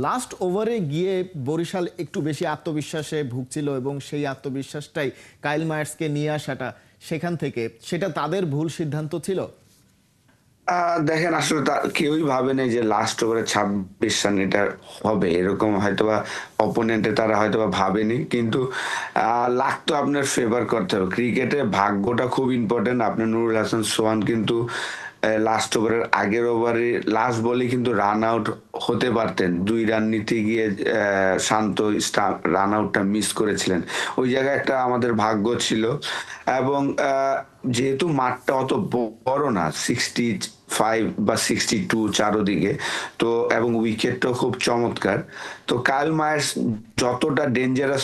Last ওভারে গিয়ে বরিশাল একটু বেশি আত্মবিশ্বাসে ভুগছিল এবং সেই আত্মবিশ্বাসটাই কাইল মায়ার্সকে নিয়ে আসাটা সেখান থেকে সেটা তাদের ভুল সিদ্ধান্ত ছিল। দেখেন আসলে কেউই ভাবে নাই যে লাস্ট ওভারে ২৬ রান এটা হবে। এরকম হয়তোবা অপোনেন্টে তারা হয়তোবা ভাবেনি। কিন্তু লাক তো আপনার ফেভার করতে হবে। ক্রিকেটে ভাগ্যটা খুব ইম্পোর্টেন্ট। আপনার নুরুল হাসান সোহান কিন্তু লাস্ট ওভারের আগের ওভারে লাস্ট বলেই কিন্তু রান আউট হতে পারতেন। ২ রান নিতে গিয়ে শান্ত রান আউটটা মিস করেছিলেন। ওই জায়গায় একটা আমাদের ভাগ্য ছিল এবং যেহেতু মাঠটা অত বড় না 65 বা 62 চারোদিকে, তো এবং উইকেটটাও খুব চমৎকার। তো কাইল মায়ার্স যতটা ডেঞ্জারাস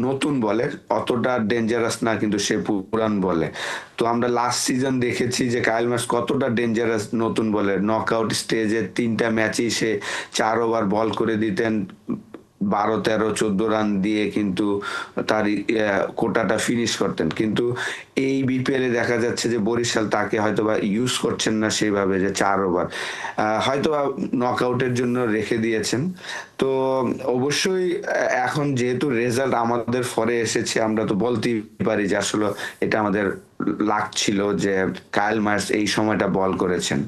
নতুন বলে অতটা ডেঞ্জারাস না কিন্তু সে পুরান বলে। তো আমরা লাস্ট সিজন দেখেছি যে কাইল মায়ার্স কতটা ডেঞ্জারাস নতুন বলে। নকআউট স্টেজে ৩টা ম্যাচেই সে ৪ ওভার বল করে দিতেন, ১২, ১৩, ১৪ রান দিয়ে কিন্তু তার কোটাটা ফিনিশ করতেন। কিন্তু এই বিপিএলে দেখা যাচ্ছে যে বরিশাল তাকে হয়তোবা ইউজ করছেন না সেইভাবে, যে ৪ ওভার হয়তোবা নকআউটের জন্য রেখে দিয়েছেন। তো অবশ্যই এখন যেহেতু রেজাল্ট আমাদের ফরে এসেছে, আমরা তো বলতেই পারি যে আসলে এটা আমাদের লাক ছিল যে কাইল মায়ার্স এই সময়টা বল করেছেন।